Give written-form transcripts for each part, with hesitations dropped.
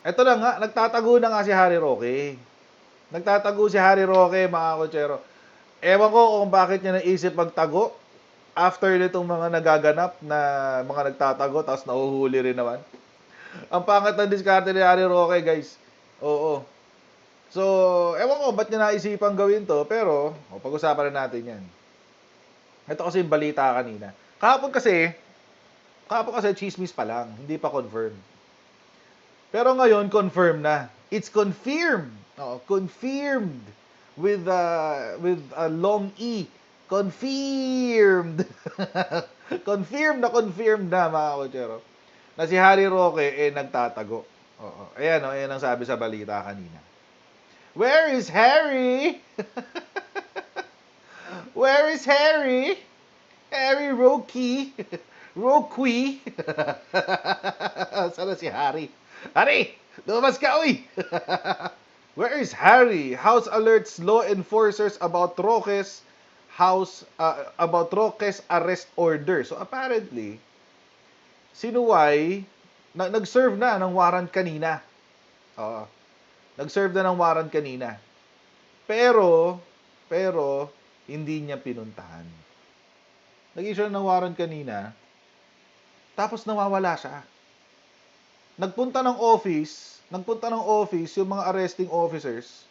Eto na nga, nagtatago na nga si Harry Roque. Nagtatago si Harry Roque, mga kotsero. Ewan ko kung bakit niya naisip magtago after nitong mga nagaganap na mga nagtatago tapos nahuhuli rin naman. Ang pangat ng diskarte ni Harry Roque, guys. Oo. So, ewan ko ba't niya naisipan gawin to, pero pag-usapan na natin yan. Ito kasi yung balita kanina. Kahapon kasi chismis pa lang, hindi pa confirmed. Pero ngayon, confirmed na. It's confirmed. Oo, confirmed. With a long E. Confirmed. Confirmed na, mga kotsero. Na si Harry Roque, nagtatago. Oo. Ayan ang sabi sa balita kanina. Where is Harry? Where is Harry? Harry Roque. Roque. Sana si Harry. Harry! Lumabas ka, uy! Where is Harry? House alerts law enforcers about Roque's arrest order. So apparently, si Nuway nag-serve na ng warrant kanina. Oo. Nag-serve na ng warrant kanina. Pero hindi niya pinuntahan. Nag-issue ng warrant kanina, tapos nawawala siya. Nagpunta ng office yung mga arresting officers,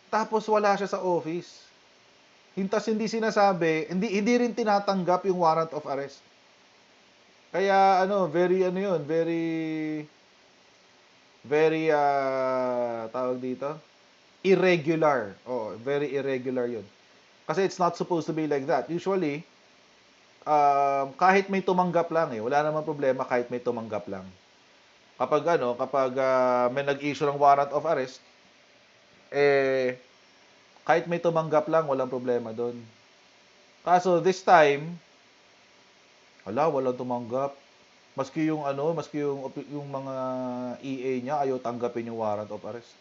tapos wala siya sa office. Hindi sinasabi, hindi rin tinatanggap yung warrant of arrest. Kaya very tawag dito, irregular. Oh, very irregular 'yun. Kasi it's not supposed to be like that. Usually, kahit may tumanggap lang wala namang problema kahit may tumanggap lang. Kapag may nag-issue ng warrant of arrest, kahit may tumanggap lang, walang problema doon. Kaso this time, walang tumanggap. Maski yung mga EA niya ayaw tanggapin yung warrant of arrest.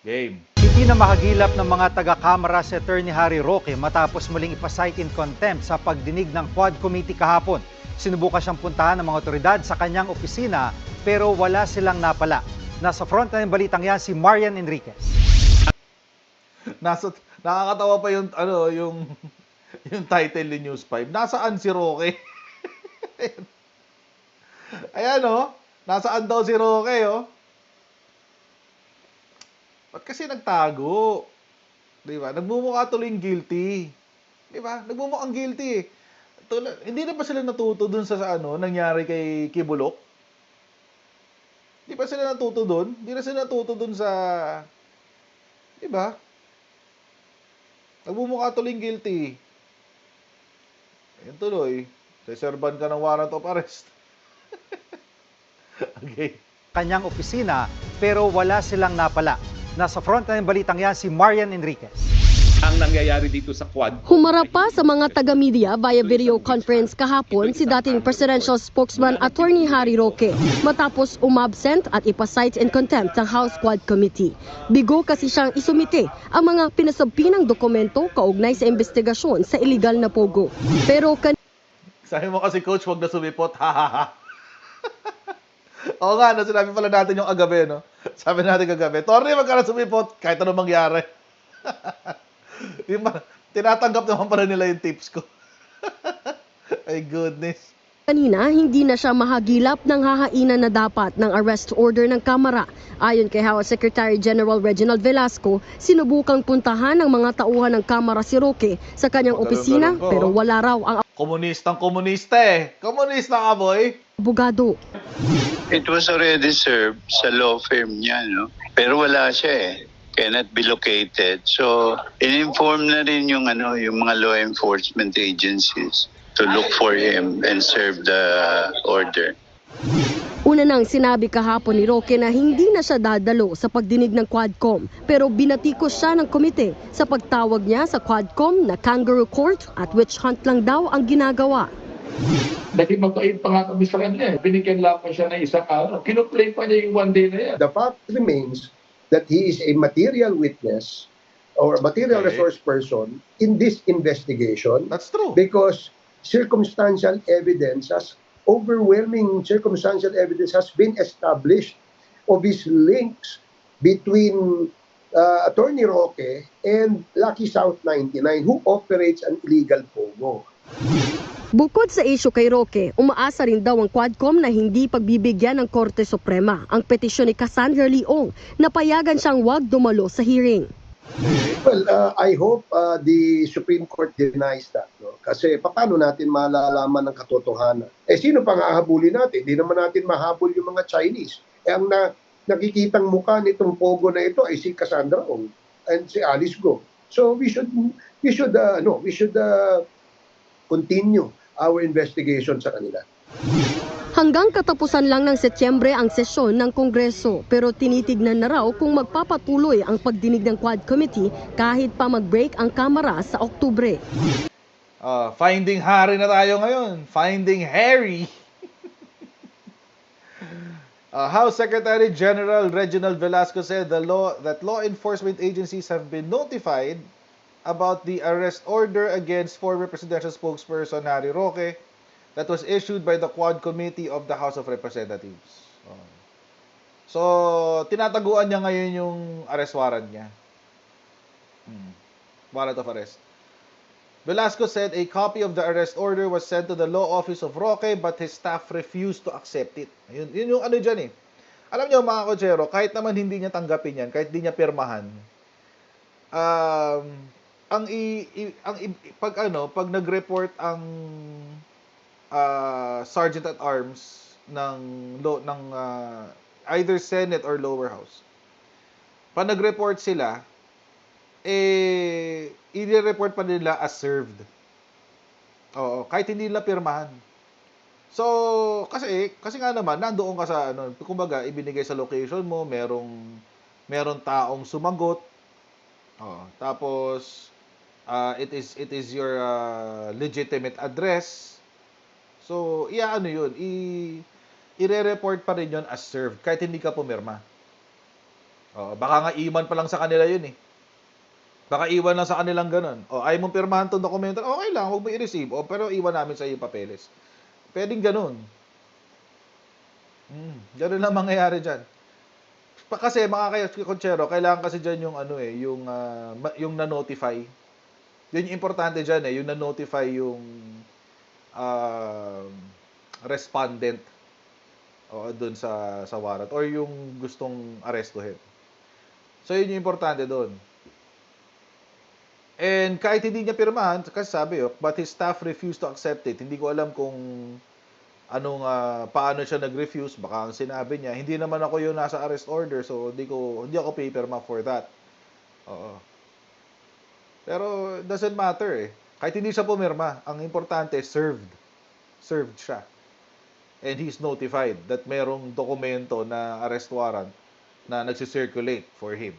Game. Hindi na makagilap ng mga taga-kamara si Attorney Harry Roque matapos muling ipasight in contempt sa pagdinig ng Quad Committee kahapon. Sinubukan siyang puntahan ng mga otoridad sa kanyang opisina pero wala silang napala. Nasa front na ng balitang yan si Marian Enriquez. Nakakatawa pa yung title ni News 5. Nasaan si Roque? Ayan nasaan daw si Roque Ba't kasi nagtago? 'Di ba? Nagmumukha tuloy guilty. 'Di ba? Nagmumukhang guilty. Hindi na ba sila natuto dun sa nangyari kay Kibulok? Hindi pa sila natuto dun? Hindi na sila natuto dun sa 'di ba? Nagmumukha tuloy guilty. Ayun tuloy. Seserban ka ng warrant of arrest. Okay. Kanyang opisina pero wala silang napala. Nasa front na ng balitang yan si Marian Enriquez. Ang nangyayari dito sa Quad. Humarap pa sa mga taga-media via video conference kahapon si dating presidential spokesman Attorney Harry Roque matapos umabsent at ipasight in contempt ng House Quad Committee. Bigo kasi siyang isumite ang mga pinasabpinang dokumento kaugnay sa investigasyon sa illegal na pogo. Pero Sabi mo kasi, coach, wag na sumipot. Oo nga, sinabi pala natin yung agabi, Sabi natin kagabi, Torne, wag ka na sumipot, kahit anong mangyari. Tinatanggap naman pala nila yung tips ko. My goodness. kanina, hindi na siya mahagilap ng hahainan na dapat ng arrest order ng Kamara. Ayon kay House Secretary General Reginald Velasco, sinubukang puntahan ng mga tauhan ng Kamara si Roque sa kanyang opisina pero wala raw ang Komunista Komunista ka, boy. abogado. It was already served sa law firm niya, Pero wala siya cannot be located. So, in-inform na rin yung mga law enforcement agencies to look for him and serve the order. Una nang sinabi kahapon ni Roque na hindi na siya dadalo sa pagdinig ng Quadcom pero binatikos siya ng komite sa pagtawag niya sa Quadcom na kangaroo court at witch hunt lang daw ang ginagawa. Dahil mabait pa nga kami sa kanya. Binigyan lang pa siya ng isang araw. Kinuplay pa niya yung one day na yan. The fact remains that he is a material witness or a material resource person in this investigation. That's true. Because overwhelming circumstantial evidence has been established of his links between Attorney Roque and Lucky South 99, who operates an illegal pogo. Bukod sa isyu kay Roque, umaasa rin daw ang Quadcom na hindi pagbibigyan ng Korte Suprema ang petisyon ni Cassandra Leong na payagan siyang wag dumalo sa hearing. Well, I hope the Supreme Court denies that. No? Kasi paano natin malalaman ng katotohanan? Sino pang hahabulin natin? Hindi naman natin mahabol yung mga Chinese. Ang nakikitang mukha nitong pogo na ito ay si Cassandra Ong and si Alice Go. So we should continue our investigation sa kanila. Hanggang katapusan lang ng Setyembre ang sesyon ng Kongreso, pero tinitignan na raw kung magpapatuloy ang pagdinig ng Quad Committee kahit pa mag-break ang Kamara sa Oktubre. Finding Harry na tayo ngayon. Finding Harry. House Secretary General Reginald Velasco said that law enforcement agencies have been notified about the arrest order against former presidential spokesperson Harry Roque that was issued by the Quad Committee of the House of Representatives. So, tinataguan niya ngayon yung arrest warrant niya. Warrant of arrest. Velasco said a copy of the arrest order was sent to the law office of Roque but his staff refused to accept it. Yun yung ano dyan eh. Alam niyo mga kotsero, kahit naman hindi niya tanggapin yan, kahit hindi niya pirmahan, pag nag-report ang Sergeant at Arms ng either Senate or lower house. Pag nag-report sila, i-report pa nila as served. Oo, kahit hindi nila pirmahan. So, kasi nga naman nandoon ka sa kumbaga ibinigay sa location mo, merong taong sumagot. Tapos it is your legitimate address. So, yun, i-report pa rin yun as served kahit hindi ka pumirma. Baka nga iwan pa lang sa kanila yun eh. Baka iwan lang sa kanilang ganun. Ayaw mong pirmahan tong dokumento, okay lang, huwag mo i-receive. Pero iwan namin sa iyo yung papeles. Pwedeng ganun. Ganun lang mangyayari dyan. Kasi mga konsyero, kailangan kasi dyan yung na-notify. Yun yung importante dyan yung na-notify yung respondent doon sa warrant or yung gustong arestuhin. So yun yung importante doon. And kahit hindi niya pirmahan, kasi sabi but his staff refused to accept it. Hindi ko alam kung paano siya nag-refuse. Baka ang sinabi niya, hindi naman ako yung nasa arrest order, so hindi ako paperma for that. Pero it doesn't matter Kahit hindi siya pumirma, ang importante, served. Served siya. And he's notified that merong dokumento na arrest warrant na nagsisirculate for him.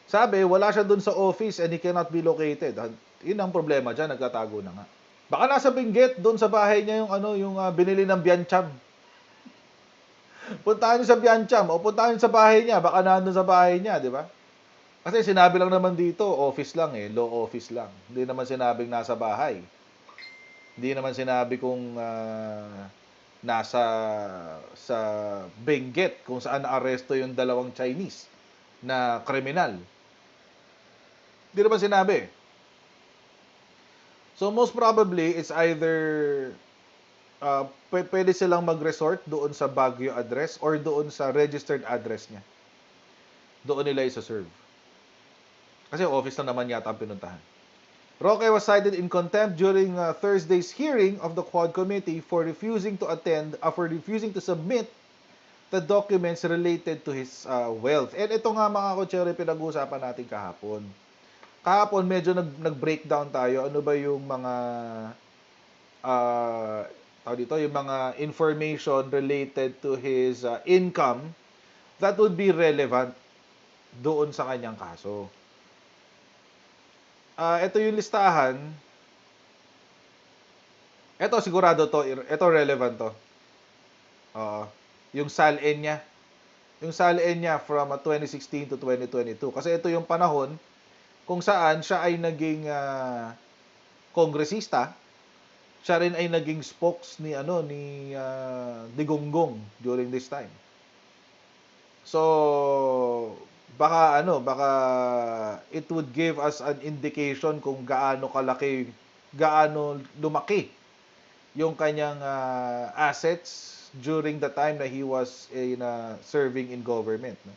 Sabi, wala siya dun sa office and he cannot be located. Yun ang problema dyan, nagtatago na nga. Baka nasa Benguet, dun sa bahay niya yung binili ng Biancham. Puntahan niyo sa Biancham o puntahan niyo sa bahay niya, baka nandun sa bahay niya, di ba? Kasi sinabi lang naman dito, office lang law office lang. Hindi naman sinabing nasa bahay. Hindi naman sinabi kung nasa sa Benguet kung saan naaresto yung dalawang Chinese na kriminal. Hindi naman sinabi. So most probably, it's either pwede silang mag-resort doon sa Baguio address or doon sa registered address niya. Doon nila isa-serve. Kasi office na naman yata ang pinuntahan. Roque was cited in contempt during Thursday's hearing of the Quad Committee for refusing to submit the documents related to his wealth. And ito nga mga kotsero, pinag-uusapan natin kahapon. Kahapon medyo nag-breakdown tayo. Ano ba yung mga yung mga information related to his income that would be relevant doon sa kanyang kaso. Ito yung listahan. Ito sigurado to. Ito relevant to. Yung SALN niya. Yung SALN niya from 2016 to 2022. Kasi ito yung panahon kung saan siya ay naging kongresista. Siya rin ay naging spokes ni Digonggong during this time. So, baka it would give us an indication kung gaano lumaki yung kanyang assets during the time na he was serving in government. No?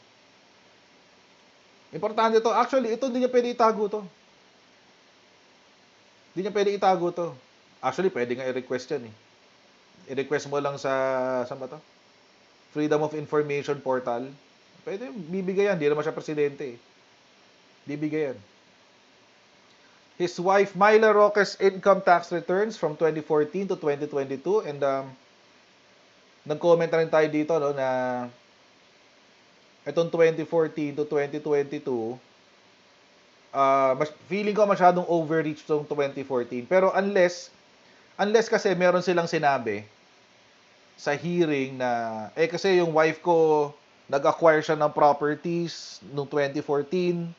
Importante to. Actually, ito hindi niya pwede itago to. Hindi niya pwede itago to. Actually, pwede nga i-request yan eh. I-request mo lang saan ba to? Freedom of Information Portal. Pwede, bibigay yan. Hindi naman siya presidente eh. Bibigay yan. His wife, Myla Roque's income tax returns from 2014 to 2022. And nag-comment na rin tayo dito no, na itong 2014 to 2022, feeling ko masyadong overreach itong 2014. Pero unless kasi meron silang sinabi sa hearing na, kasi yung wife ko, nag-acquire siya ng properties noong 2014.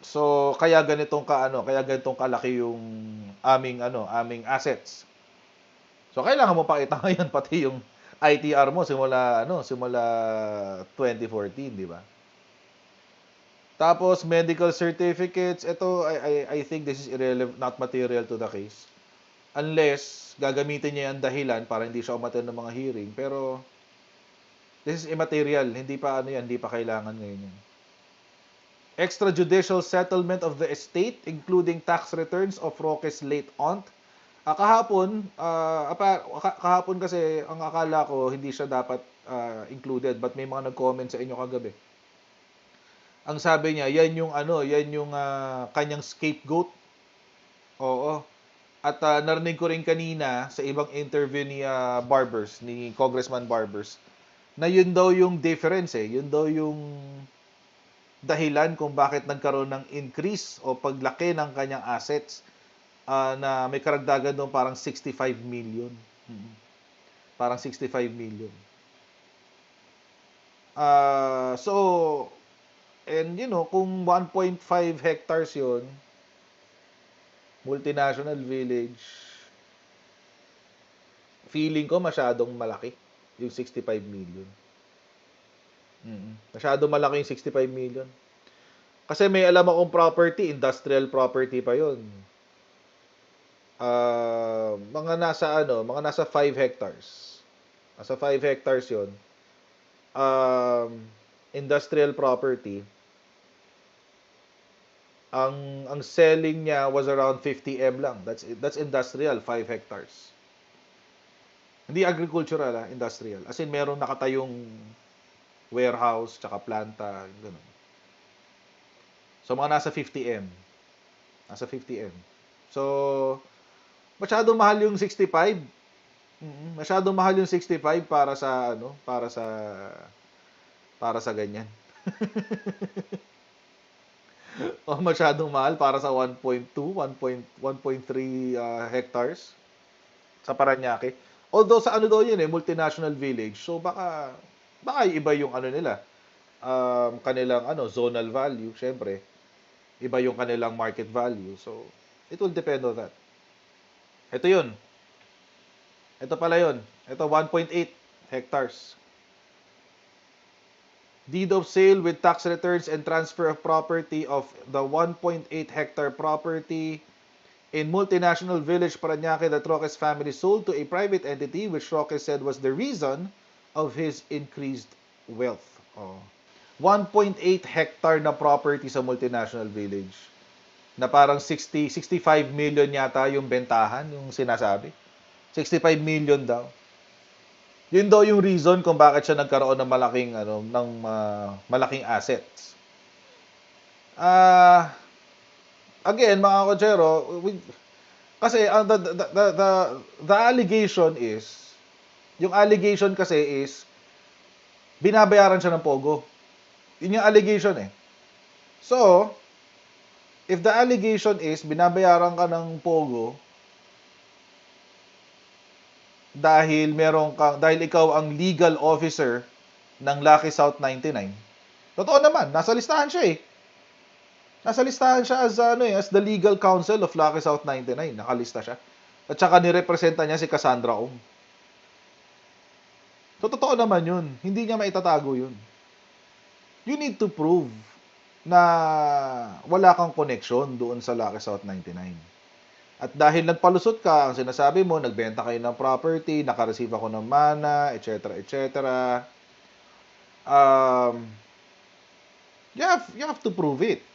So, kaya ganitong kalaki yung aming assets. So, kailangan mo pakita ngayon pati yung ITR mo simula 2014, di ba? Tapos medical certificates, ito I think this is irrelevant, not material to the case. Unless gagamitin niya yung dahilan para hindi siya umattend ng mga hearing, pero this is immaterial, hindi pa kailangan ngayon yan. Extrajudicial settlement of the estate including tax returns of Roque's late aunt. Kahapon kasi ang akala ko hindi siya dapat included, but may mga nag-comment sa inyo kagabi. Ang sabi niya, yan yung kanyang scapegoat. Oo. At narinig ko rin kanina sa ibang interview ni Congressman Barbers, na yun daw yung difference eh. Yun daw yung dahilan kung bakit nagkaroon ng increase o paglaki ng kanyang assets, na may karagdagan doon parang 65 million. Parang 65 million. So, and kung 1.5 hectares yun, multinational village, feeling ko masyadong malaki yung 65 million. Masyadong malaki yung 65 million. Kasi may alam akong property, industrial property pa yun. Mga nasa 5 hectares. Nasa 5 hectares yun. Industrial property. Ang selling niya was around 50M lang. That's industrial, 5 hectares. Hindi agricultural, industrial. As in, merong nakatayong warehouse, tsaka planta, gano'n. So, mga nasa 50M. Nasa 50M. So, masyadong mahal yung 65. Masyadong mahal yung 65 para sa ganyan. O masyadong mahal para sa 1.2, 1.3 hectares sa Parañaque. Although sa yun multinational village. So baka iba yung nila. Kanilang zonal value, syempre. Iba yung kanilang market value. So it will depend on that. Ito yun. Ito pala yun. Ito 1.8 hectares. Deed of sale with tax returns and transfer of property of the 1.8 hectare property in multinational village Parañaque that Roque's family sold to a private entity which Roque said was the reason of his increased wealth. 1.8 hectare na property sa multinational village na parang 65 million yata yung bentahan, yung sinasabi. 65 million daw. Yun daw yung reason kung bakit siya nagkaroon ng malaking assets. Again, mga kotsero, kasi the allegation is, yung allegation kasi is, binabayaran siya ng pogo. Yun yung allegation eh. So, if the allegation is, binabayaran ka ng pogo, dahil ikaw ang legal officer ng Lucky South 99. Totoo naman, nasa listahan siya eh. Nasa listahan siya as the legal counsel of Lucky South 99. Nakalista siya. At saka nirepresenta niya si Cassandra Ong. So, totoo naman yun. Hindi niya maitatago yun. You need to prove na wala kang connection doon sa Lucky South 99. At dahil nagpalusot ka, ang sinasabi mo, nagbenta kayo ng property, nakareceive ako ng mana, etc., etc., you have to prove it.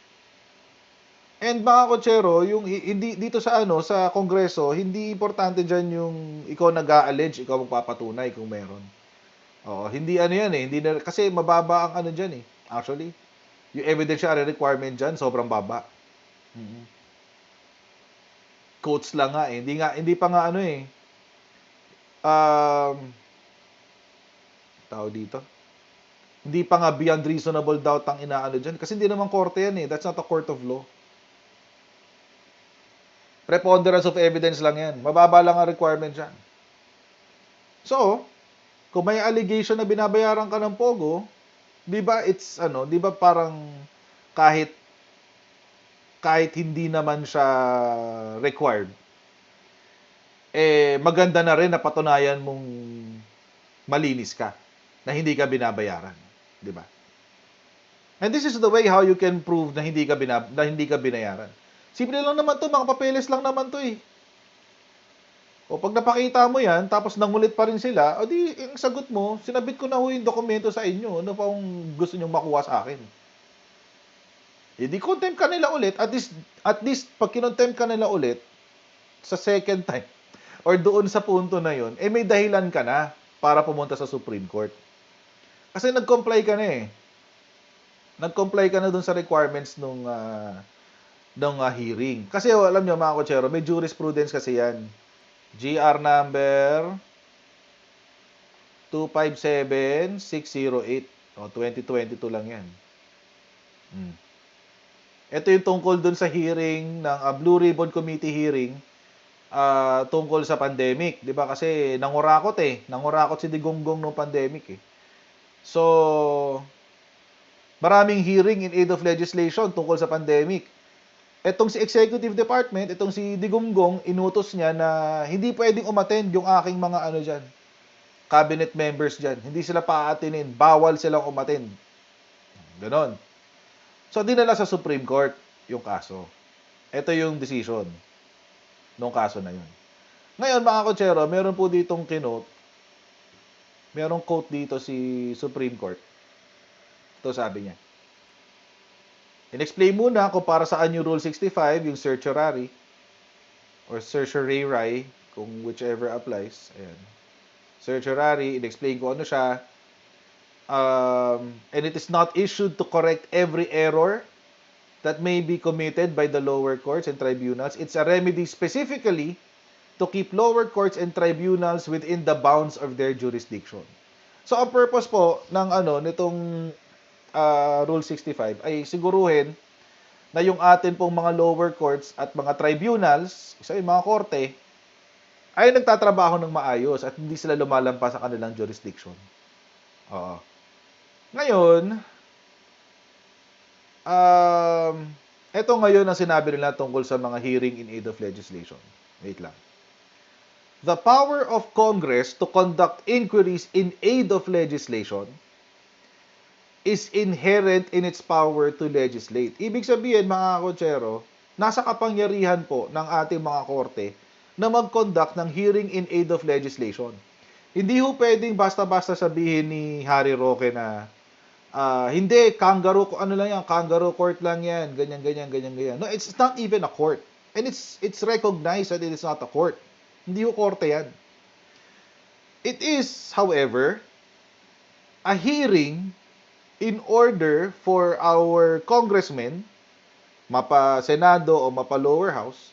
And mga kotsero, yung hindi dito sa sa Kongreso, hindi importante diyan yung ikaw nag-a-allege, ikaw magpapatunay kung meron. Oo, hindi yan hindi na, kasi mababa ang diyan actually. Yung evidentiary requirement diyan sobrang baba. Quotes lang nga hindi pa nga tao dito. Hindi pa nga beyond reasonable doubt ang inaano diyan kasi hindi naman korte yan That's not a court of law. Preponderance of evidence lang yan. Mababa lang ang requirement dyan. So, kung may allegation na binabayaran ka ng Pogo, di ba di ba parang kahit hindi naman siya required, maganda na rin na patunayan mong malinis ka, na hindi ka binabayaran. Di ba? And this is the way how you can prove na hindi ka binayaran. Simple lang naman to, mga papeles lang naman to O pag napakita mo yan, tapos nangulit pa rin sila, o di, yung sagot mo, sinabit ko na yung dokumento sa inyo, ano pa yung gusto nyong makuha sa akin. Di contempt ka nila ulit, at least, pag kinontempt ka nila ulit, sa second time, or doon sa punto na yun, may dahilan ka na para pumunta sa Supreme Court. Kasi nag-comply ka na Nag-comply ka na doon sa requirements nung hearing. Kasi alam nyo mga kotsero, may jurisprudence kasi yan. GR number 257608. 2022 lang yan. Ito yung tungkol dun sa hearing ng Blue Ribbon Committee hearing tungkol sa pandemic. Di ba? Kasi nangurakot Nangurakot si Digonggong nung pandemic So, maraming hearing in aid of legislation tungkol sa pandemic. Etong si Executive Department, itong si Digonggong, inutos niya na hindi pwedeng umattend yung aking mga dyan, cabinet members dyan. Hindi sila paaatinin. Bawal silang umattend. Ganon. So, dinala sa Supreme Court yung kaso. Ito yung decision nung kaso na yun. Ngayon, mga kotsero, meron po ditong merong quote dito si Supreme Court. Ito sabi niya. In-explain muna kung para saan yung Rule 65, yung certiorari, or certiorari, kung whichever applies. Ayan. Certiorari, in-explain ko ano siya. And it is not issued to correct every error that may be committed by the lower courts and tribunals. It's a remedy specifically to keep lower courts and tribunals within the bounds of their jurisdiction. So, ang purpose po ng nitong Rule 65 ay siguruhin na yung atin pong mga lower courts at mga tribunals, mga korte, ay nagtatrabaho ng maayos at hindi sila lumalampas sa kanilang jurisdiction. Oo. Ngayon, ito ngayon ang sinabi nila tungkol sa mga hearing in aid of legislation. Wait lang. The power of Congress to conduct inquiries in aid of legislation is inherent in its power to legislate. Ibig sabihin, mga kotsero, nasa kapangyarihan po ng ating mga korte na mag-conduct ng hearing in aid of legislation. Hindi ho pwedeng basta-basta sabihin ni Harry Roque na hindi, kangaroo court lang yan, ganyan. No, it's not even a court. And it's recognized that it is not a court. Hindi ho korte yan. It is, however, a hearing in order for our congressmen, mapa-Senado o mapa-lower house,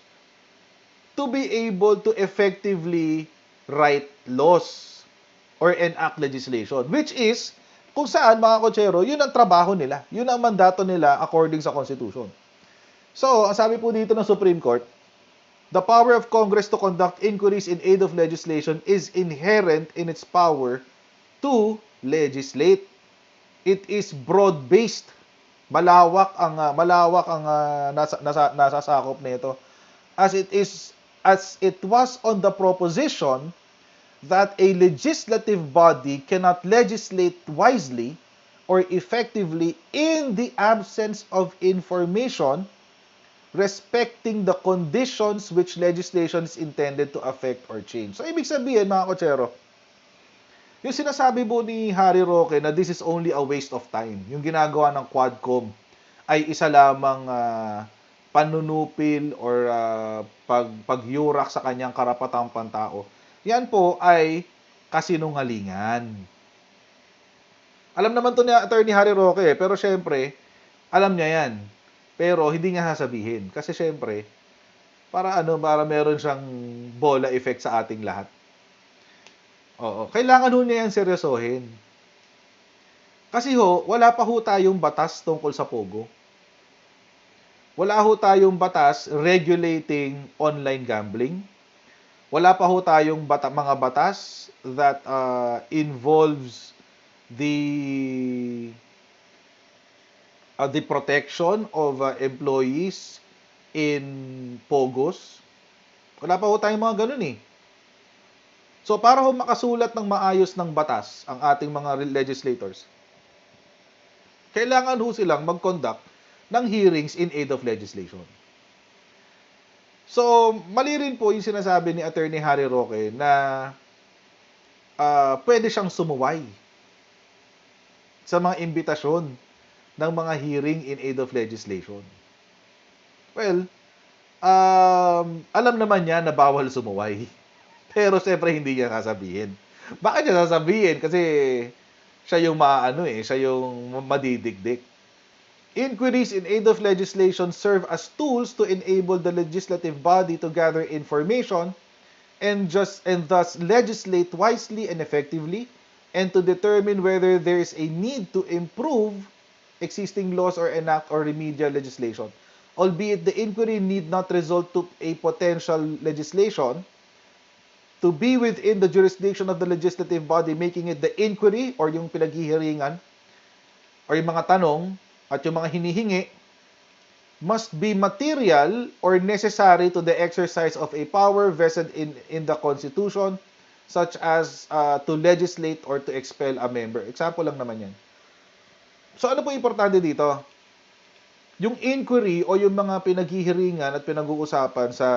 to be able to effectively write laws or enact legislation, which is, kung saan, mga kotsero, yun ang trabaho nila. Yun ang mandato nila according sa Constitution. So, ang sabi po dito ng Supreme Court, the power of Congress to conduct inquiries in aid of legislation is inherent in its power to legislate. It is broad-based. Malawak ang nasasakop nito. As it was on the proposition that a legislative body cannot legislate wisely or effectively in the absence of information respecting the conditions which legislation is intended to affect or change. So, ibig sabihin, mga kotsero, yung sinasabi po ni Harry Roque na this is only a waste of time, yung ginagawa ng Quadcom ay isa lamang panunupil or pagyurak sa kanyang karapatang pantao. Yan po ay kasinungalingan. Alam naman to ni Attorney Harry Roque, pero syempre, alam niya yan. Pero hindi niya sasabihin. Kasi syempre, para meron siyang bola effect sa ating lahat. Oo, kailangan ho niya yan seryosohin. Kasi wala pa ho tayong batas tungkol sa Pogo. Wala ho tayong batas regulating online gambling. Wala pa ho tayong mga batas that involves the protection of employees in Pogos. Wala pa ho tayong mga ganun eh. So, para ho makasulat ng maayos ng batas ang ating mga legislators, kailangan ho silang mag-conduct ng hearings in aid of legislation. So, mali rin po yung sinasabi ni Attorney Harry Roque na pwede siyang sumuway sa mga imbitasyon ng mga hearing in aid of legislation. Well, alam naman niya na bawal sumuway. Pero siyempre hindi niya sasabihin. Bakit niya sasabihin? Kasi siya yung siya yung madidigdik. Inquiries in aid of legislation serve as tools to enable the legislative body to gather information and thus legislate wisely and effectively, and to determine whether there is a need to improve existing laws or enact or remedial legislation. Albeit the inquiry need not result to a potential legislation, to be within the jurisdiction of the legislative body making it the inquiry or yung pinaghihiringan or yung mga tanong at yung mga hinihingi must be material or necessary to the exercise of a power vested in the Constitution, such as to legislate or to expel a member. Example lang naman yan. So ano po importante dito? Yung inquiry o yung mga pinaghihiringan at pinag-uusapan sa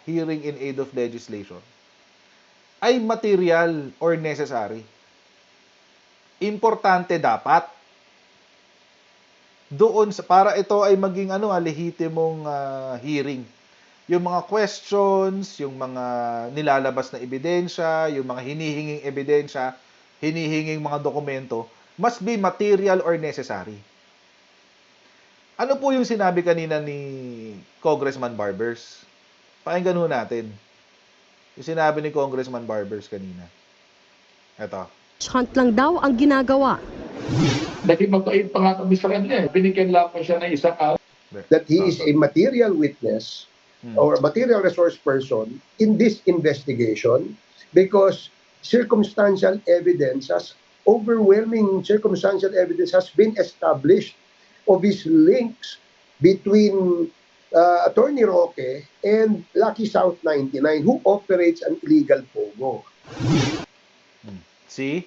hearing in aid of legislation ay material or necessary. Importante dapat. Doon para ito ay maging lehitimong hearing. Yung mga questions, yung mga nilalabas na ebidensya, yung mga hinihinging ebidensya, hinihinging mga dokumento, must be material or necessary. Ano po yung sinabi kanina ni Congressman Barbers? Pakinggan ho natin. Yung sinabi ni Congressman Barbers kanina. Eto. Hunt lang daw ang ginagawa. Dahil mabait pa nga kami sa kanya. Binigyan lang po siya ng isang araw. That he is a material witness or material resource person in this investigation because overwhelming circumstantial evidence has been established of his links between Attorney Roque and Lucky South 99 who operates an illegal Pogo. See?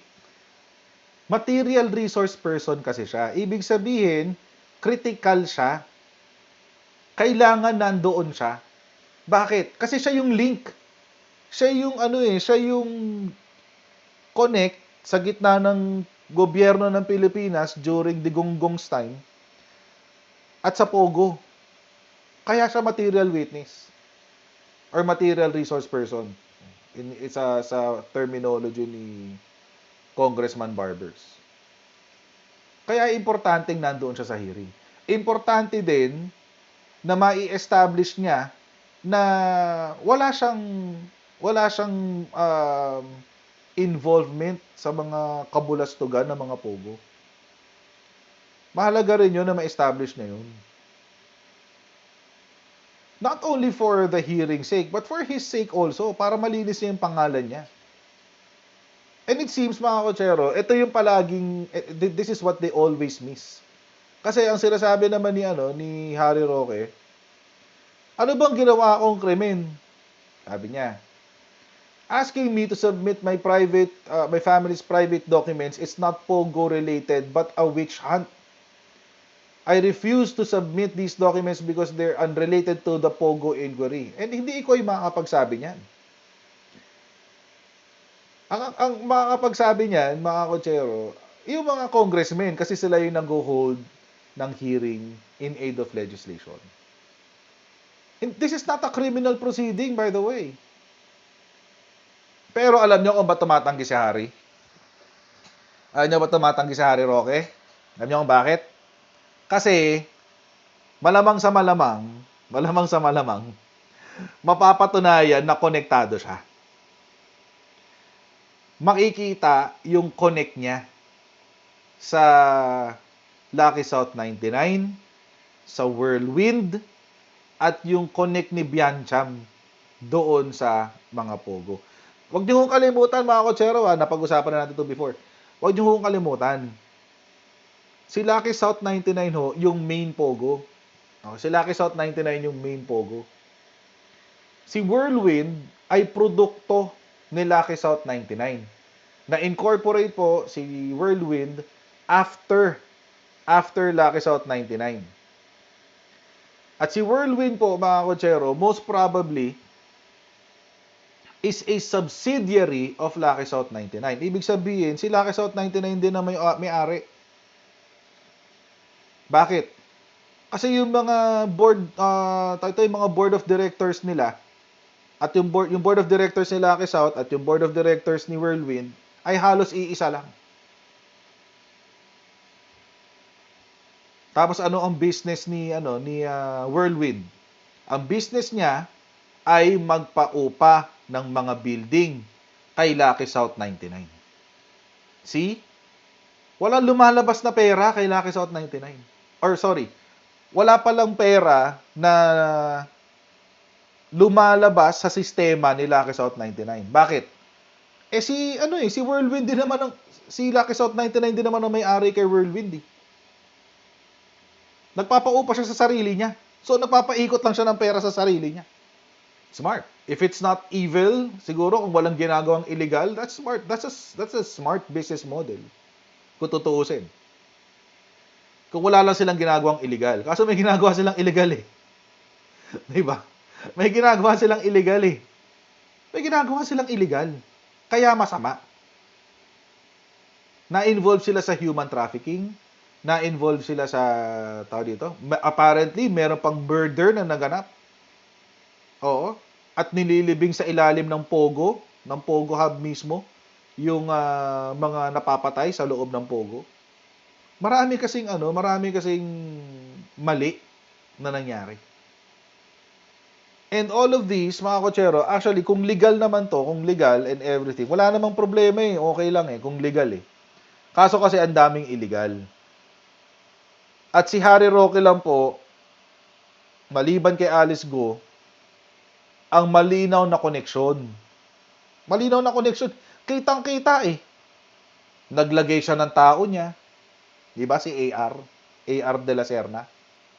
Material resource person kasi siya. Ibig sabihin, critical siya. Kailangan nandoon siya. Bakit? Kasi siya yung link. Siya yung siya yung connect sa gitna ng gobyerno ng Pilipinas during Digongong's time at sa Pogo. Kaya siya material witness or material resource person. Sa terminology ni Congressman Barbers. Kaya importanteng nandoon siya sa hearing. Importante din na mai-establish niya na wala siyang involvement sa mga kabulastugan ng mga Pogo. Mahalaga rin yun na ma-establish na yun. Not only for the hearing sake, but for his sake also, para malinis niya yung pangalan niya. And it seems, mga kotsero, ito yung this is what they always miss. Kasi ang sinasabi naman ni Harry Roque, ano bang ginawa kong krimen? Sabi niya, asking me to submit my family's private documents is not Pogo related but a witch hunt. I refuse to submit these documents because they're unrelated to the Pogo inquiry. And hindi ikaw yung makakapagsabi niyan. Ang makakapagsabi niyan, mga kotsero, yung mga congressmen kasi sila yung nag-hold ng hearing in aid of legislation. And this is not a criminal proceeding, by the way. Pero alam niyo kung ba tumatanggi si Harry? Alam niyo ba tumatanggi si Harry Roque? Alam niyo kung bakit? Kasi, malamang sa malamang, mapapatunayan na konektado siya. Makikita yung connect niya sa Lucky South 99, sa Whirlwind, at yung connect ni Biancham doon sa mga Pogo. Huwag niyo kong kalimutan, mga kotsero, napag-usapan na natin ito before. Huwag niyo kong kalimutan. Si Lucky South 99 ho, yung main Pogo. Si Lucky South 99 yung main Pogo. Si Whirlwind ay produkto ni Lucky South 99. Na-incorporate po si Whirlwind after Lucky South 99. At si Whirlwind po, mga kotsero, most probably is a subsidiary of Lucky South 99. Ibig sabihin, si Lucky South 99 din na may-ari. Bakit? Kasi yung mga yung mga board of directors nila at yung board of directors ni Lucky South at yung board of directors ni Whirlwind ay halos iisa lang. Tapos ano ang business ni Whirlwind? Ang business niya ay magpaupa ng mga building kay Lucky South 99. See? Walang lumalabas na pera kay Lucky South 99. Or sorry, wala palang pera na lumalabas sa sistema ni Lucky South 99. Bakit? Si Whirlwind din naman si Lucky South 99 din naman ang may-ari kay Whirlwind. Nagpapaupa siya sa sarili niya. So nagpapaikot lang siya ng pera sa sarili niya. Smart. If it's not evil, siguro kung walang ginagawang illegal, that's smart. That's a smart business model. Kung tutuusin. Kung wala lang silang ginagawang illegal. Kaso may ginagawa silang illegal eh. Diba? May ginagawa silang illegal eh. May ginagawa silang illegal. Kaya masama. Na-involve sila sa human trafficking. Na-involve sila sa, apparently, meron pang murder na naganap. Oo. At nililibing sa ilalim ng Pogo Hub mismo, yung mga napapatay sa loob ng Pogo. Marami kasing mali na nangyari. And all of these, mga kotsero, actually, kung legal naman to, kung legal and everything, wala namang problema eh. Okay lang eh, kung legal eh. Kaso kasi ang daming illegal. At si Harry Roque lang po, maliban kay Alice Go, ang malinaw na koneksyon. Malinaw na koneksyon. Kitang-kita eh. Naglagay siya ng tao niya. Diba si AR de la Serna?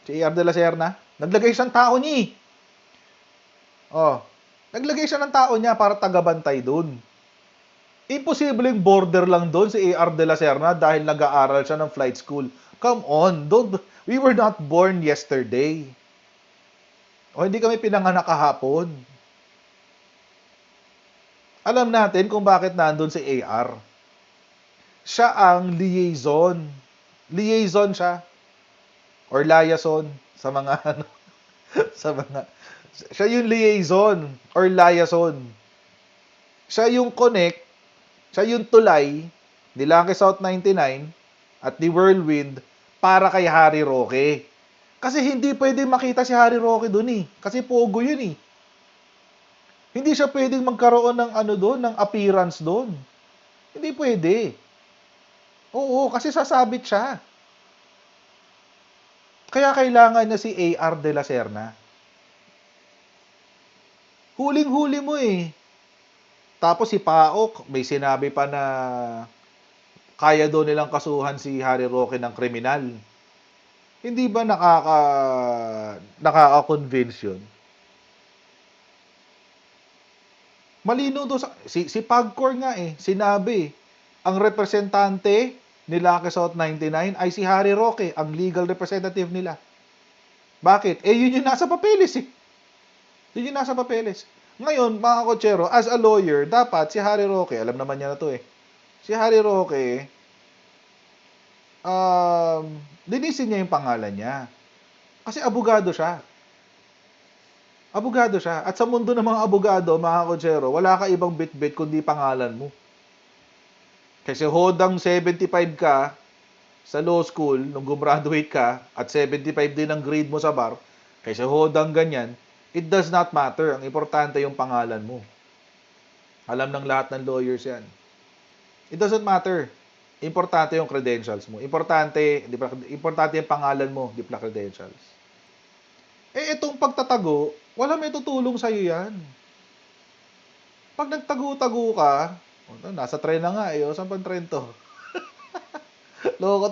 Si AR de la Serna, naglagay siya ng tao niya eh. Naglagay siya ng tao niya para tagabantay doon. Imposibleng border lang doon si AR de la Serna dahil nag-aaral siya ng flight school. Come on, we were not born yesterday. Hindi kami pinanganak kahapon. Alam natin kung bakit nandun si AR. Siya ang liaison. Liaison siya. Or liaison sa mga siya yung liaison or liaison. Siya yung connect, siya yung tulay ni Lucky South 99 at ni Whirlwind para kay Harry Roque. Kasi hindi pwede makita si Harry Roque doon eh. Kasi Pogo yun eh. Hindi siya pwedeng magkaroon ng ng appearance doon. Hindi pwede. Oo, kasi sasabit siya. Kaya kailangan niya si AR de la Serna. Huling-huli mo eh. Tapos si Paok, may sinabi pa na kaya daw nilang kasuhan si Harry Roque ng kriminal. Hindi ba nakaka-convince yun? Malino doon si Pagcor nga sinabi, ang representante ni Lucky South 99 ay si Harry Roque, ang legal representative nila. Bakit? Yun yung nasa papeles Yun yung nasa papeles. Ngayon, mga kotsero, as a lawyer, dapat si Harry Roque, alam naman niya na to si Harry Roque, linisin niya yung pangalan niya. Kasi abogado siya. Abogado siya. At sa mundo ng mga abogado, mga kotsero, wala ka ibang bit-bit kundi pangalan mo. Kasi hodang 75 ka sa law school nung gumraduate ka at 75 din ang grade mo sa bar, kasi hodang ganyan, it does not matter. Ang importante yung pangalan mo. Alam ng lahat ng lawyers yan. It doesn't matter. Importante yung credentials mo. Importante yung pangalan mo, di pala credentials. Itong pagtatago, wala may tutulong sa'yo yan. Pag nagtago-tago ka, nasa tren na nga saan pang tren to? Loko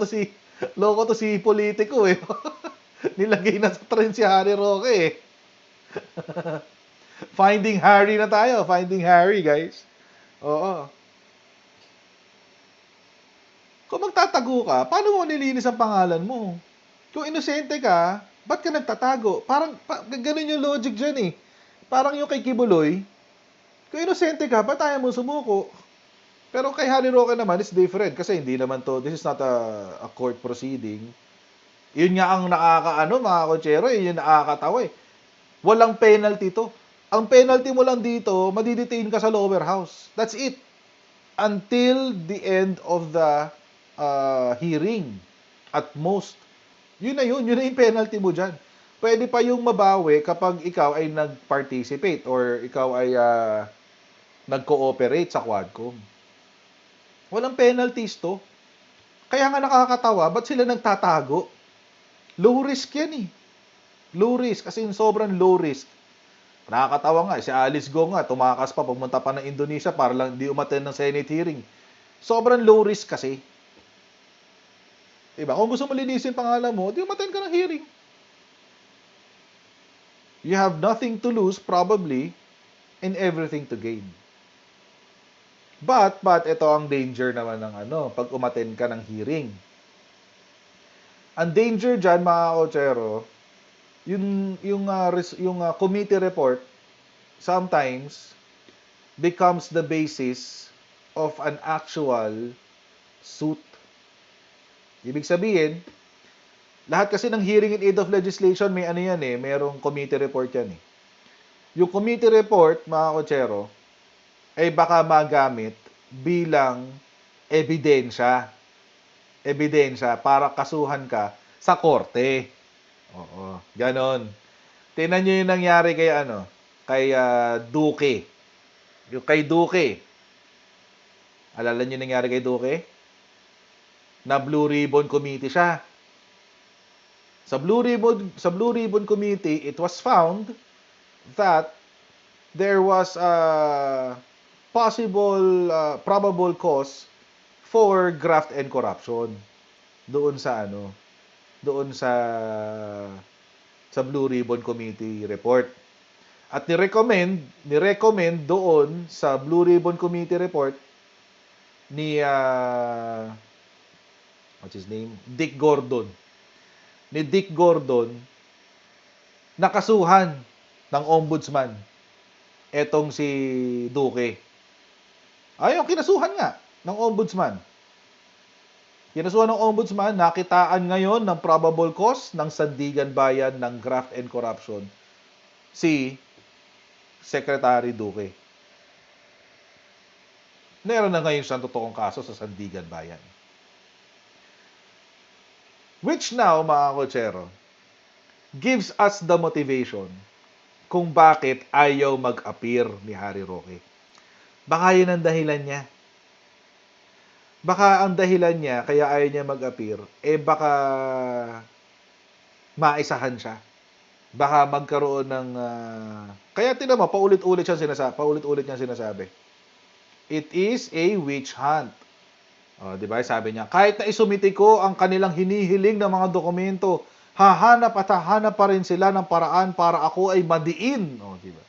to si politiko Nilagay na sa tren si Harry Roque Finding Harry na tayo. Finding Harry, guys. Oo. Kung magtatago ka, paano mo nilinis ang pangalan mo? Kung inosente ka, ba't ka nagtatago? Parang, ganun yung logic dyan Parang yung kay Kibuloy, kung inosente ka, ba't ayaw mo sumuko? Pero kay Harry Roque naman, it's different. Kasi hindi naman this is not a court proceeding. Yun nga ang mga kotsero, yun yung nakakatawa Walang penalty to. Ang penalty mo lang dito, madidetain ka sa lower house. That's it. Until the end of the hearing. At most. Yun na yung penalty mo dyan. Pwede pa yung mabawi kapag ikaw ay nag-participate or ikaw ay nag-cooperate sa Quadcom. Walang penalties to. Kaya nga nakakatawa, ba't sila nagtatago? Low risk yan Low risk, kasi sobrang low risk. Nakakatawa nga, si Alice Go nga, tumakas pa, pumunta pa ng Indonesia para lang di umattend ng Senate hearing. Sobrang low risk kasi. Diba? Kung gusto mo linisin pangalan mo, di umattend ka ng hearing. You have nothing to lose, probably, and everything to gain. But ito ang danger naman ng pag umattend ka ng Ang danger dyan, mga kotsero, yung committee report sometimes becomes the basis of an actual suit. Ibig sabihin, lahat kasi ng hearing in aid of legislation may merong committee report yan Yung committee report, mga kotsero, ay baka magamit bilang ebidensya para kasuhan ka sa korte. Oo, ganon. Tingnan nyo yung nangyari kay Duque. Yung kay Duque. Alala nyo yung nangyari kay Duque? Na Blue Ribbon Committee siya. Sa Blue Ribbon Committee, it was found that there was probable cause for graft and corruption doon sa Blue Ribbon Committee report. At ni-recommend doon sa Blue Ribbon Committee report ni what's his name? Dick Gordon. Ni Dick Gordon nakasuhan ng ombudsman etong si Duque. Kinasuhan nga ng ombudsman. Kinasuhan ng ombudsman, nakitaan ngayon ng probable cause ng Sandigan Bayan ng graft and corruption si Secretary Duque. Meron na ngayon siyang totoong kaso sa Sandigan Bayan. Which now, mga kotsero, gives us the motivation kung bakit ayaw mag-appear ni Harry Roque. Baka yun ang dahilan niya. Baka ang dahilan niya kaya ayaw niya mag-appear, baka maisahan siya. Baka magkaroon ng kaya tingnan mo, paulit-ulit niya sinasabi. It is a witch hunt. Di ba? Sabi niya, kahit na isumiti ko ang kanilang hinihiling ng mga dokumento, hahanap pa rin sila ng paraan para ako ay madiin. Di ba?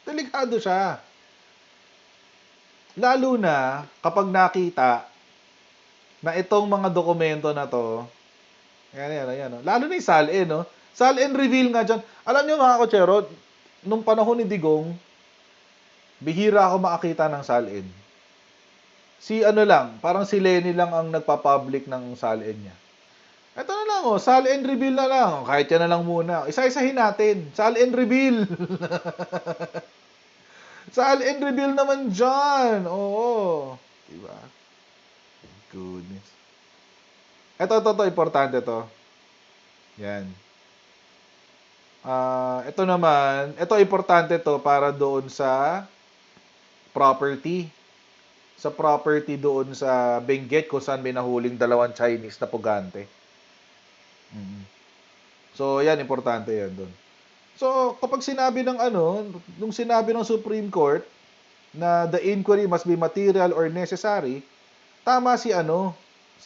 Delikado siya. Lalo na kapag nakita na itong mga dokumento na to, ayan. Oh. Lalo na yung SALN, no? SALN reveal nga dyan. Alam nyo mga kotsero, nung panahon ni Digong, bihira ako makakita ng SALN. Si ano lang, parang si Lenny lang ang nagpa-public ng SALN niya. Ito na lang, oh, SALN reveal na lang. Kahit yan na lang muna. Isa-isahin natin. SALN reveal. SALN reveal naman dyan. Oo. Diba? Goodness. Ito, importante to. Yan. Ito naman, ito importante to para doon sa property. Sa property doon sa Benguet kung saan may nahuling 2 Chinese na pugante. So, yan, importante yan doon. So, kapag sinabi ng nung sinabi ng Supreme Court na the inquiry must be material or necessary, tama si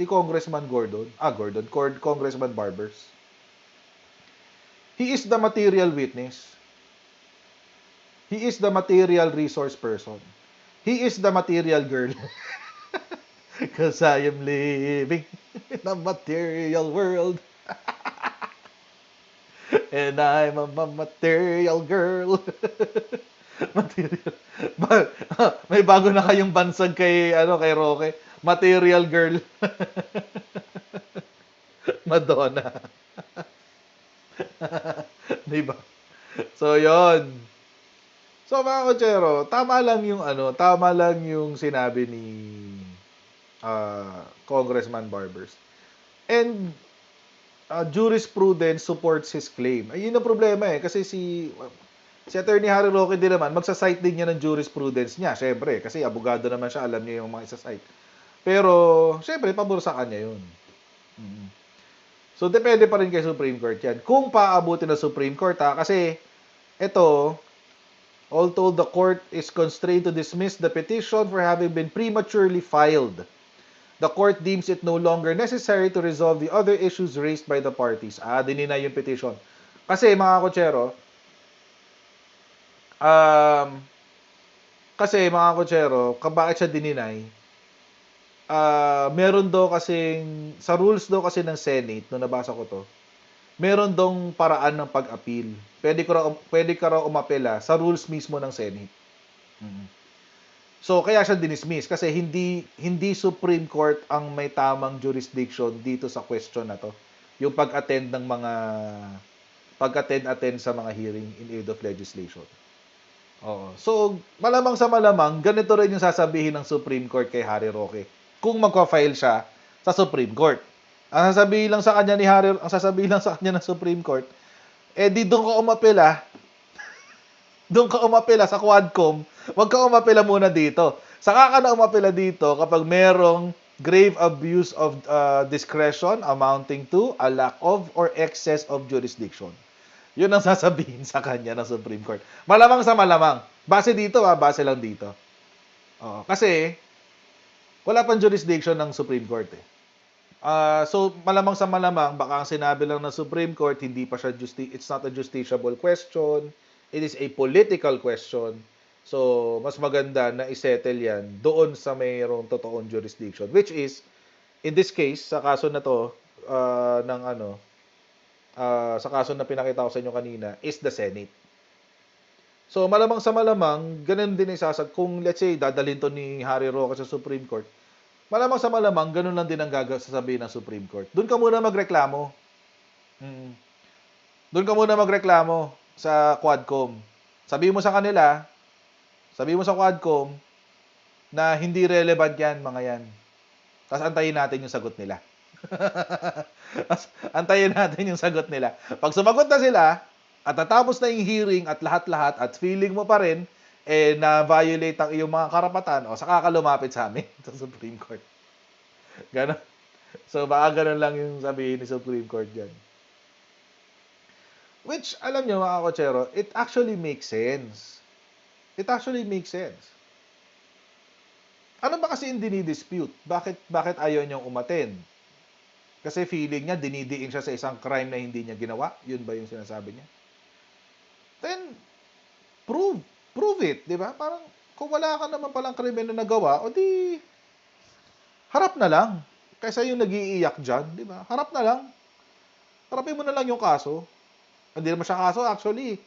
Congressman Congressman Barbers. He is the material witness. He is the material resource person. He is the material girl. Because I am living in a material world. And I'm a material girl. Material. May bago na kayong bansag kay Roque. Material girl. Madonna. Diba? So, yon. So, mga kotsero, tama lang yung sinabi ni Congressman Barbers. And jurisprudence supports his claim. Ayun ang problema kasi si Attorney Harry Roque din naman, magsa-cite din niya ng jurisprudence niya, syempre, kasi abogado naman siya, alam niya yung mga isa-cite. Pero, syempre, pabor sa kanya yun. So, depende pa rin kay Supreme Court yan. Kung paabutin ng Supreme Court, kasi ito, all told, the court is constrained to dismiss the petition for having been prematurely filed. The court deems it no longer necessary to resolve the other issues raised by the parties. Dininay yung petition. Kasi, mga kotsero, bakit siya dininay? Meron daw kasing, sa rules daw kasi ng Senate, nung nabasa ko to, meron dong paraan ng pag-appeal. Pwede ka raw umapela sa rules mismo ng Senate. So, kaya siya dinismiss kasi hindi Supreme Court ang may tamang jurisdiction dito sa question na to. Yung pag-attend sa mga hearing in aid of legislation. Oo. So, malamang sa malamang, ganito rin yung sasabihin ng Supreme Court kay Harry Roque kung magpa-file siya sa Supreme Court. Ang sasabihin lang sa kanya ng Supreme Court, di doon ka umapela. Doon ka umapela sa Quadcom. Huwag ka umapela muna dito. Saka ka na umapela dito kapag merong grave abuse of discretion amounting to a lack of or excess of jurisdiction. Yun ang sasabihin sa kanya ng Supreme Court. Malamang sa malamang. Base dito, base lang dito. Kasi, wala pang jurisdiction ng Supreme Court So, malamang sa malamang, baka ang sinabi lang ng Supreme Court, hindi pa siya it's not a justiciable question. It is a political question. So, mas maganda na isettle yan doon sa mayroong totoong jurisdiction. Which is, in this case, sa kaso na to, sa kaso na pinakita ko sa inyo kanina, is the Senate. So, malamang sa malamang, ganun din isasag. Kung, let's say, dadalhin to ni Harry Roque sa Supreme Court, malamang sa malamang, ganun lang din ang sasabihin ng Supreme Court. Doon ka muna magreklamo. Doon ka muna magreklamo sa Quadcom. Sabihin mo sa Quadcom, na hindi relevant yan, mga yan. Tapos antayin natin yung sagot nila. Pag sumagot na sila, at natapos na yung hearing at lahat-lahat, at feeling mo pa rin, na-violate ang iyong mga karapatan, saka ka lumapit sa amin sa Supreme Court. Ganon. So, baka ganon lang yung sabihin ni Supreme Court dyan. Which, alam nyo mga kotsero, it actually makes sense. Ano ba kasi yung dinidispute? Bakit ayaw niyang umattend? Kasi feeling niya, dinidiin siya sa isang crime na hindi niya ginawa. Yun ba yung sinasabi niya? Then, prove it, di ba? Parang, Kung wala ka naman palang krimen na nagawa, o di, harap na lang. Kaysa yung nag-iiyak dyan, di ba? Harap na lang. Harapin mo na lang yung kaso. Hindi naman siya kaso, actually.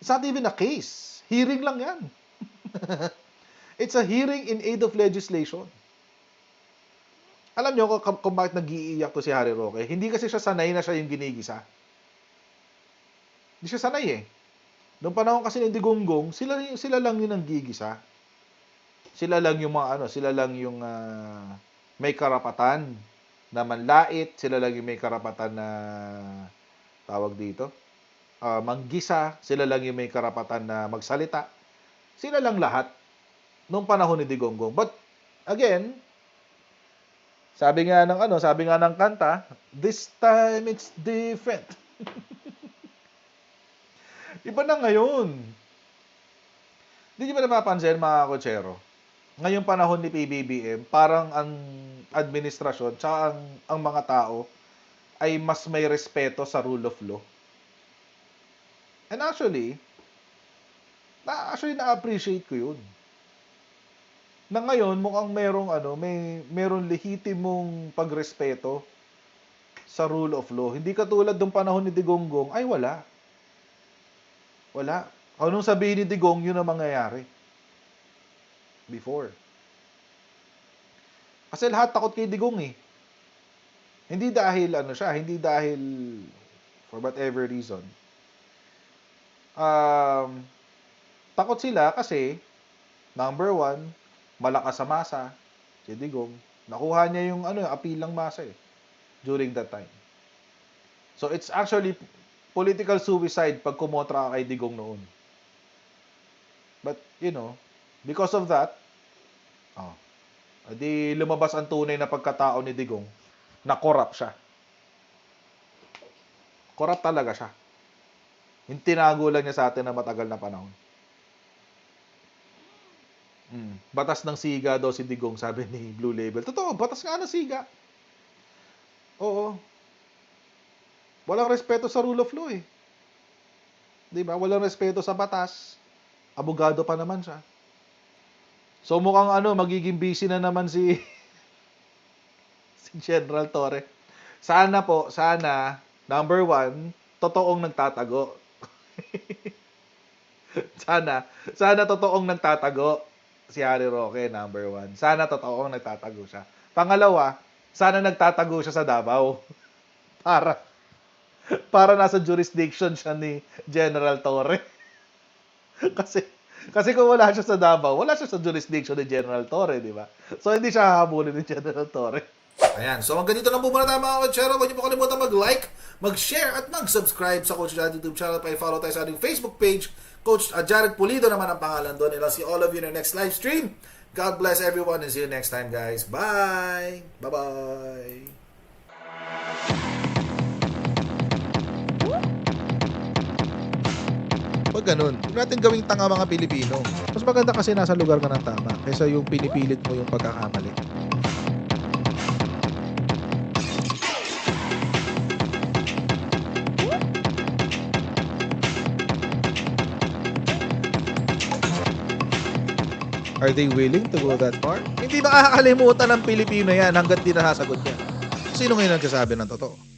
It's not even a case. Hearing lang yan. It's a hearing in aid of legislation. Alam nyo kung bakit nag-iiyak to si Harry Roque? Hindi kasi siya sanay na siya yung ginigisa. Hindi siya sanay eh. Noong panahon kasi ng Digonggong, sila lang yung nanggigisa. Sila lang yung may karapatan na manlait, sila lang yung may karapatan na tawag dito, manggisa, sila lang yung may karapatan na magsalita. Sila lang lahat noong panahon ni Digonggong. But again, sabi nga ng kanta, this time it's different. Iba na ngayon. Hindi niyo ba napapansin, mga kotsero? Ngayong panahon ni PBBM, parang ang administrasyon tsaka ang mga tao ay mas may respeto sa rule of law. And actually, na-appreciate ko yun. Na ngayon, mukhang merong lehitimong pagrespeto sa rule of law. Hindi katulad ng panahon ni Digonggong, ay wala. Wala. Anong sabihin ni Digong, yun ang mangyayari. Before. Kasi lahat takot kay Digong eh. Hindi dahil for whatever reason. Takot sila kasi, number one, malakas sa masa, si Digong. Nakuha niya yung apilang masa eh, during that time. So it's actually political suicide pag kumotra ka kay Digong noon. But, because of that, di lumabas ang tunay na pagkatao ni Digong na corrupt siya. Corrupt talaga siya. Yung tinago lang niya sa atin na matagal na panahon. Batas ng siga daw si Digong, sabi ni Blue Label. Totoo, batas nga ng siga. Oo. Walang respeto sa rule of law eh. Diba? Walang respeto sa batas. Abogado pa naman siya. So mukhang magiging busy na naman si General Torre. Sana, number one, totoong nagtatago. sana totoong nagtatago si Harry Roque, number one. Sana totoong nagtatago siya. Pangalawa, sana nagtatago siya sa Davao. Para nasa jurisdiction siya ni General Torre. Kasi kung wala siya sa Davao, wala siya sa jurisdiction ni General Torre, di ba? So hindi siya hahabulin ni General Torre. Ayan, so hanggang dito lang po muna tayo mga kotsero. Huwag niyo po kalimutan mag-like, mag-share at mag-subscribe sa Coach Jared YouTube channel. Pa-follow tayo sa ating Facebook page. Coach Jared Pulido naman ang pangalan doon. And I'll see all of you in our next live stream. God bless everyone and see you next time, guys. Bye! Bye-bye! Pag ganun, huwag natin gawing tanga mga Pilipino. Mas maganda kasi nasa lugar ka ng tama kaysa yung pinipilit mo yung pagkakamali. Are they willing to go that far? Hindi makakalimutan ng Pilipino yan hanggat di nasasagot yan. Sino ngayon nagsasabi ng totoo?